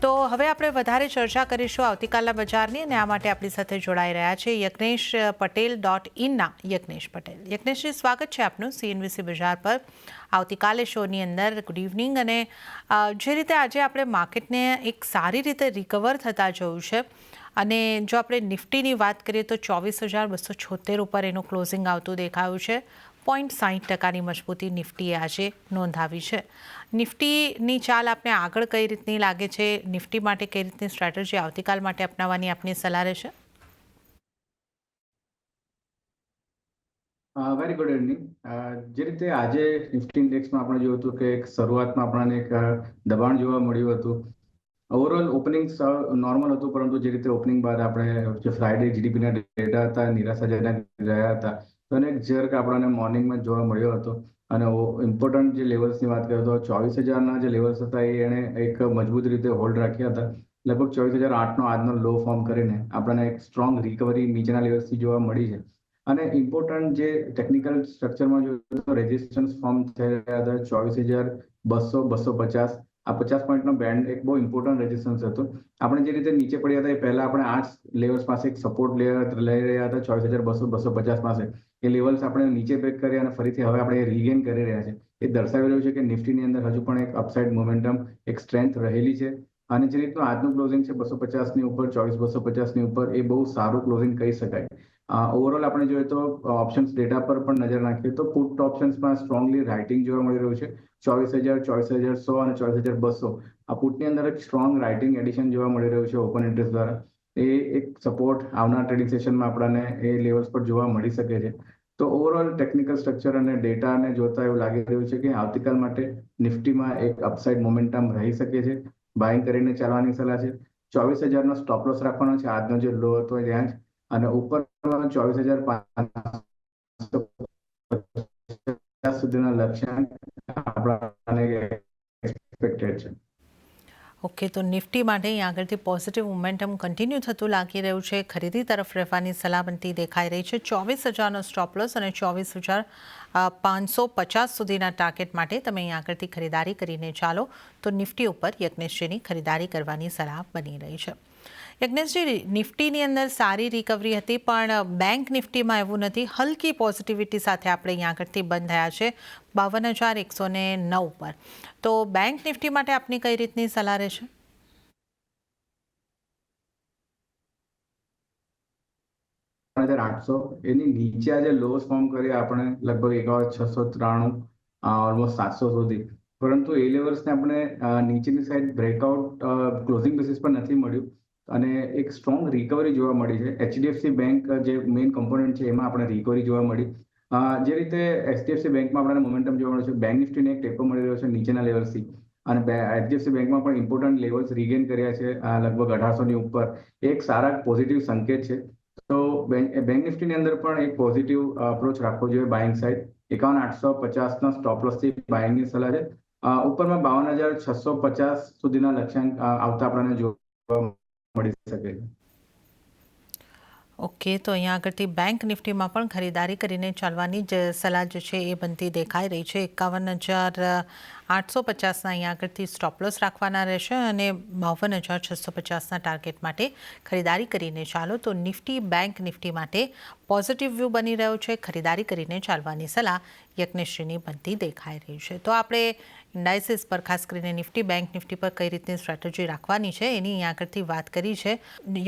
તો હવે આપણે વધારે ચર્ચા કરીશું આવતીકાલના બજારની અને આ માટે આપણી સાથે જોડાઈ રહ્યા છે યજ્ઞેશ પટેલ .inના યજ્ઞેશ પટેલ. યજ્ઞેશજી, સ્વાગત છે આપનું CNBC બજાર પર આવતીકાલે શોની અંદર. Good evening. અને જે રીતે આજે આપણે માર્કેટને એક સારી રીતે રિકવર થતા જોયું છે અને જો આપણે નિફ્ટીની વાત કરીએ તો 24,276 ઉપર એનું ક્લોઝિંગ આવતું દેખાયું છે. 0.60% મજબૂતી નિફ્ટીએ આજે નોંધાવી છે. નિફ્ટીની ચાલ આપને આગળ કઈ રીતની લાગે છે? નિફ્ટી માટે કઈ રીતની સ્ટ્રેટેજી આવતીકાલ માટે અપનાવવાની આપની સલાહ રહેશે? Very good evening. જે રીતે આજે નિફ્ટી ઇન્ડેક્સમાં આપણે જોયું હતું કે એક શરૂઆતમાં આપણને એક દબાણ જોવા મળ્યું હતું. ઓવરઓલ ઓપનિંગ નોર્મલ હતું, પરંતુ જે રીતે ઓપનિંગ બાદ આપણે જે ફ્રાઈડે જીડીપીના ડેટા હતા નિરાશાજનક રહ્યા હતા, તો એક જર્ક આપણને મોર્નિંગમાં જોવા મળ્યો હતો. અને ઇમ્પોર્ટન્ટ જે લેવલ્સની વાત કરીએ તો 24,000ના જે લેવલ્સ હતા એને એક મજબૂત રીતે હોલ્ડ રાખ્યા હતા. લગભગ 24,008નો આજનો લો ફોર્મ કરીને આપણને એક સ્ટ્રોંગ રિકવરી નીચેના લેવલ્સથી જોવા મળી છે. અને ઇમ્પોર્ટન્ટ જે ટેકનિકલ સ્ટ્રક્ચરમાં જોઈએ તો રેઝિસ્ટન્સ ફોર્મ થઈ રહ્યા હતા 24,200-250. આ 50 પોઈન્ટનો બેન્ડ એક બહુ ઇમ્પોર્ટન્ટ રેઝિસ્ટન્સ હતો. આપણે જે રીતે નીચે પડ્યા હતા એ પહેલા આપણે આ લેવલ્સ પાસે એક સપોર્ટ લેવલ લઈ રહ્યા હતા 24,200-250 પાસે. એ લેવલ્સ આપણે નીચે બ્રેક કર્યા અને ફરીથી હવે આપણે રીગેન કરી રહ્યા છે. એ દર્શાવી રહ્યું છે કે નિફ્ટીની અંદર હજુ પણ એક અપસાઇડ મોમેન્ટમ, એક સ્ટ્રેન્થ રહેલી છે. અને જે રીતનું આજનું ક્લોઝિંગ છે 250ની ઉપર, 24,250ની ઉપર, એ બહુ સારું ક્લોઝિંગ કહી શકાય. ઓવરઓલ આપણે જોઈએ તો ઓપ્શન્સ ડેટા પર પણ નજર નાખીએ તો પુટ ઓપ્શન્સમાં સ્ટ્રોંગલી રાઇટિંગ જોવા મળી રહ્યું છે. 24,000, 24,100 અને 24,200 આ પુટની અંદર એક સ્ટ્રોંગ રાઇટિંગ એડિશન જોવા મળી રહ્યું છે ઓપન ઇન્ટરેસ્ટ દ્વારા. એ એક સપોર્ટ આવનાર ટ્રેડિંગ સેશનમાં આપણને એ લેવલ્સ પર જોવા મળી શકે છે. તો ઓવરઓલ ટેકનિકલ સ્ટ્રક્ચર અને ડેટાને જોતા એવું લાગી રહ્યું છે કે આવતીકાલ માટે નિફ્ટીમાં એક અપસાઇડ મોમેન્ટમ રહી શકે છે. બાઇંગ કરીને ચાલવાની સલાહ છે. 24,000નો સ્ટોપ લોસ રાખવાનો છે આજનો જે લો હતો ત્યાં જ. અને ઉપર 24,550 સુધીના લક્ષ્યાંક આપણા એક્સપેક્ટેડ છે. ઓકે, તો નિફ્ટી માટે અહીં આગળથી પોઝિટિવ મોમેન્ટમ કન્ટિન્યુ થતું લાગી રહ્યું છે. ખરીદી તરફ રહેવાની સલાહ બનતી દેખાઈ રહી છે. 24,000નો સ્ટોપ લોસ અને 24,550 સુધીના ટાર્ગેટ માટે તમે અહીં આગળથી ખરીદારી કરીને ચાલો તો નિફ્ટી ઉપર યજ્ઞેશજીની ખરીદારી કરવાની સલાહ બની રહી છે. યજ્ઞેશજી, નિફ્ટીની અંદર સારી રિકવરી હતી, પણ બેંક નિફ્ટીમાં એવું નથી. હલકી પોઝિટિવિટી સાથે આપણે અહીં આગળથી બંધ થયા છે 52,109 પર. તો બેંક નિફ્ટી માટે આપની કઈ રીતની સલાહ રહેશે? એની નીચે આજે લોસ ફોર્મ કરી આપણે લગભગ 51,693, ઓલમોસ્ટ 700 સુધી. પરંતુ એ લેવલ્સને આપણે નીચેની સાઈડ બ્રેકઆઉટ ક્લોઝિંગ બેસિસ પર નથી મળ્યું અને એક સ્ટ્રોંગ રિકવરી જોવા મળી છે. HDFC બેંક જે મેઇન કમ્પોનન્ટ છે એમાં આપણે રિકવરી જોવા મળી. જે રીતે HDFC બેંકમાં આપણને મોમેન્ટમ જોવા મળ્યું છે, બેંક નિફ્ટીને એક ટેકો મળી રહ્યો છે નીચેના લેવલ્સથી. અને HDFC બેંકમાં પણ ઇમ્પોર્ટન્ટ લેવલ્સ રિગેન કર્યા છે લગભગ 1,800ની ઉપર. એક સારા પોઝિટિવ સંકેત છે. તો બેંક નિફ્ટીની અંદર પણ એક પોઝિટિવ અપ્રોચ રાખવો જોઈએ બાઇંગ સાઇડ. 51,850ના સ્ટોપ લોસથી બાઇંગની સલાહ છે. ઉપરમાં 52,650 સુધીના લક્ષ્યાંક આવતા આપણને જોવા મળી શકે છે. ઓકે, તો અહીંયા આગળથી બેંક નિફ્ટીમાં પણ ખરીદારી કરીને ચાલવાની જ સલાહ જે છે એ બનતી દેખાઈ રહી છે. 51,850ના અહીંયા આગળથી સ્ટોપ લોસ રાખવાના રહેશે અને 52,650ના ટાર્ગેટ માટે ખરીદારી કરીને ચાલો તો નિફ્ટી બેંક નિફ્ટી માટે પોઝિટિવ વ્યૂ બની રહ્યો છે. ખરીદારી કરીને ચાલવાની સલાહ યજ્ઞેશજીની બનતી દેખાઈ રહી છે. તો આપણે ઇન્ડાઇસીસ પર ખાસ કરીને નિફ્ટી બેંક નિફ્ટી પર કઈ રીતની સ્ટ્રેટેજી રાખવાની છે એની અહીંયા આગળથી વાત કરી છે.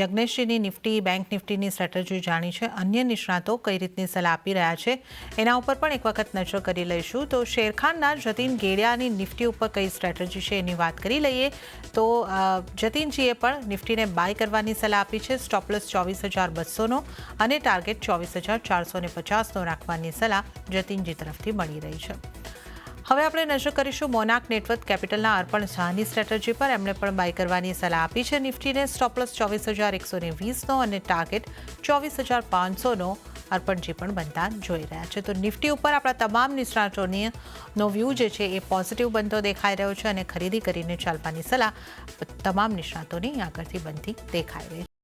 યજ્ઞેશજીની નિફ્ટી બેંક નિફ્ટીની સ્ટ્રેટેજી જાણી છે. અન્ય નિષ્ણાતો કઈ રીતની સલાહ આપી રહ્યા છે એના ઉપર પણ એક વખત નજર કરી લઈશું. તો શેરખાનના જતીન ગેડિયાની નિફ્ટી ઉપર કઈ સ્ટ્રેટેજી છે એની વાત કરી લઈએ. તો જતીનજીએ પણ નિફ્ટીને બાય કરવાની સલાહ આપી છે. સ્ટોપ લોસ 24,200નો અને ટાર્ગેટ 24,450નો રાખવાની સલાહ જતીનજી તરફથી મળી રહી છે. હવે આપણે નજર કરીશું મોનાક નેટવર્થ કેપિટલના અર્પણ ઝાની સ્ટ્રેટેજી પર. એમણે પણ બાય કરવાની સલાહ આપી છે. નિફ્ટીને સ્ટોપ લોસ 24,120નો અને ટાર્ગેટ 24,500નો અર્પણજી પણ બનતા જોઈ રહ્યા છે. તો નિફ્ટી ઉપર આપણા તમામ નિષ્ણાતોનો વ્યૂ જે છે એ પોઝિટિવ બનતો દેખાઈ રહ્યો છે અને ખરીદી કરીને ચાલવાની સલાહ તમામ નિષ્ણાતોની આગળથી બનતી દેખાઈ રહી છે.